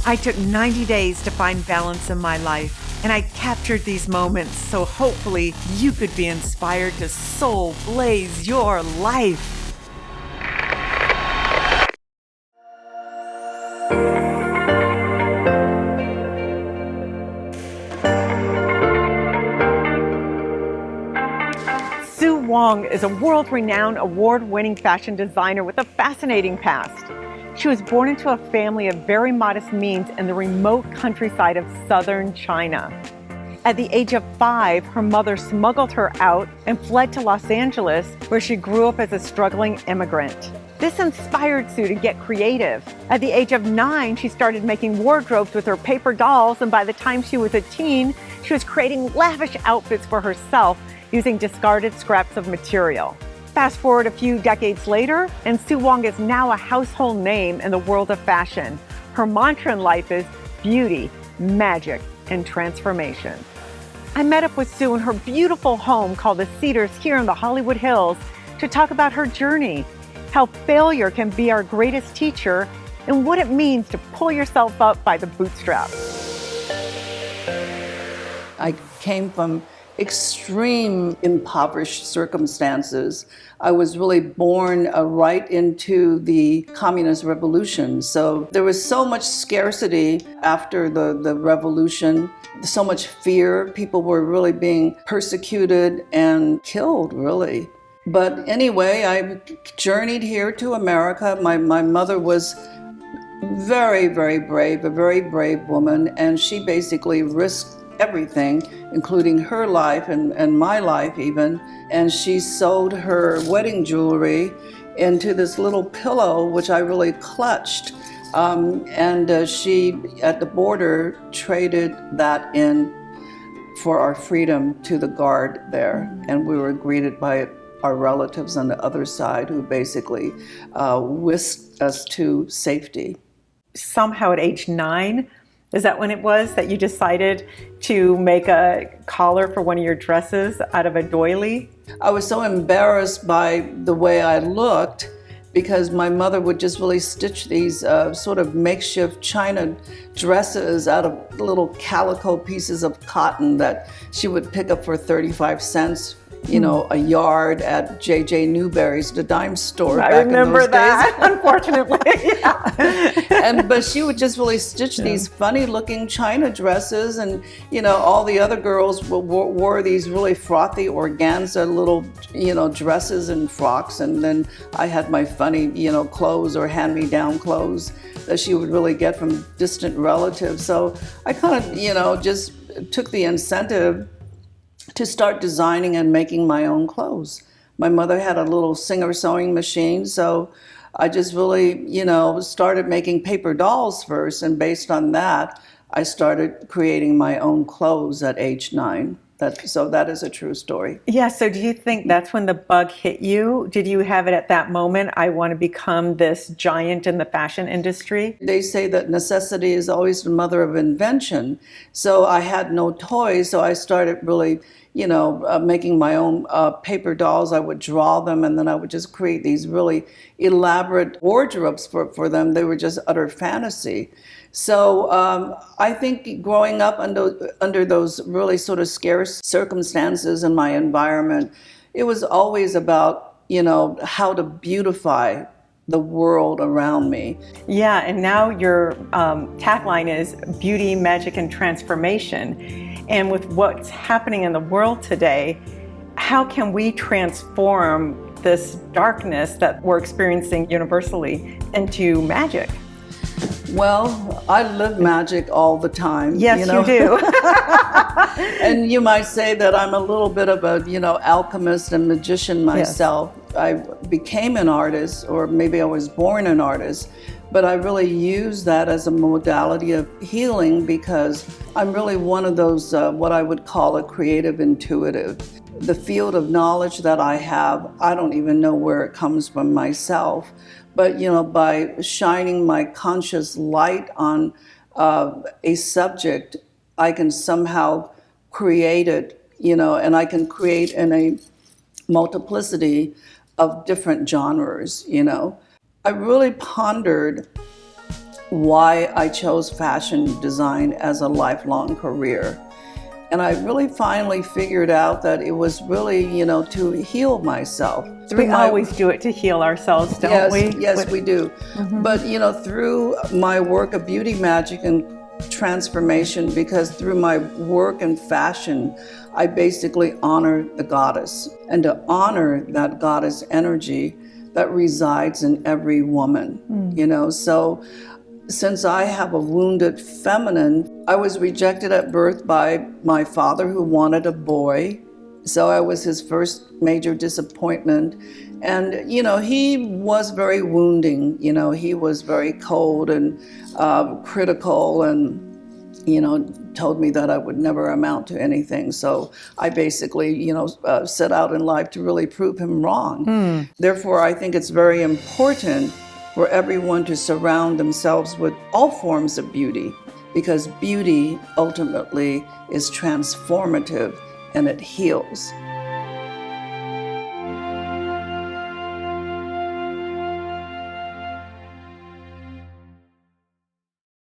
I took 90 days to find balance in my life, and I captured these moments so hopefully you could be inspired to soul blaze your life. Wong is a world-renowned, award-winning fashion designer with a fascinating past. She was born into a family of very modest means in the remote countryside of southern China. At the age of 5, her mother smuggled her out and fled to Los Angeles, where she grew up as a struggling immigrant. This inspired Sue to get creative. At the age of 9, she started making wardrobes with her paper dolls, and by the time she was a teen, she was creating lavish outfits for herself using discarded scraps of material. Fast forward a few decades later, and Sue Wong is now a household name in the world of fashion. Her mantra in life is beauty, magic, and transformation. I met up with Sue in her beautiful home called the Cedars here in the Hollywood Hills to talk about her journey, how failure can be our greatest teacher, and what it means to pull yourself up by the bootstraps. I came from extreme impoverished circumstances. I was really born right into the communist revolution. So there was so much scarcity after the revolution, so much fear. People were really being persecuted and killed, really. But anyway, I journeyed here to America. My mother was very, very brave, a very brave woman, and she basically risked everything, including her life and my life even. And she sold her wedding jewelry into this little pillow, which I really clutched. She, at the border, traded that in for our freedom to the guard there. And we were greeted by our relatives on the other side who basically whisked us to safety. Somehow at age 9, is that when it was that you decided to make a collar for one of your dresses out of a doily? I was so embarrassed by the way I looked because my mother would just really stitch these sort of makeshift China dresses out of little calico pieces of cotton that she would pick up for 35 cents. You know, a yard at J.J. Newberry's, the dime store. I back remember in those that, days. Unfortunately. Yeah. But she would just really stitch these funny-looking China dresses, and all the other girls wore these really frothy organza little, dresses and frocks, and then I had my funny, clothes or hand-me-down clothes that she would really get from distant relatives. So I kind of, just took the incentive to start designing and making my own clothes. My mother had a little Singer sewing machine, so I just really, started making paper dolls first, and based on that, I started creating my own clothes at age 9. So that is a true story. Yeah, so do you think that's when the bug hit you? Did you have it at that moment, I want to become this giant in the fashion industry? They say that necessity is always the mother of invention. So I had no toys, so I started really, making my own paper dolls. I would draw them, and then I would just create these really elaborate wardrobes for them. They were just utter fantasy. So I think growing up under those really sort of scarce circumstances in my environment, it was always about, how to beautify the world around me. Yeah, and now your tagline is beauty, magic, and transformation. And with what's happening in the world today, how can we transform this darkness that we're experiencing universally into magic? Well, I live magic all the time. Yes, you do. And you might say that I'm a little bit of a, alchemist and magician myself. Yes. I became an artist, or maybe I was born an artist, but I really use that as a modality of healing because I'm really one of those, what I would call a creative intuitive. The field of knowledge that I have, I don't even know where it comes from myself. But, by shining my conscious light on a subject, I can somehow create it, and I can create in a multiplicity of different genres, I really pondered why I chose fashion design as a lifelong career. And I really finally figured out that it was really, to heal myself. We always do it to heal ourselves, don't yes, we? Yes, we do. But, through my work of beauty magic and transformation, because through my work in fashion, I basically honor the goddess. And to honor that goddess energy that resides in every woman, So since I have a wounded feminine, I was rejected at birth by my father, who wanted a boy. So I was his first major disappointment. And, he was very wounding. He was very cold and critical and, told me that I would never amount to anything. So I basically, set out in life to really prove him wrong. Therefore, I think it's very important for everyone to surround themselves with all forms of beauty, because beauty ultimately is transformative and it heals.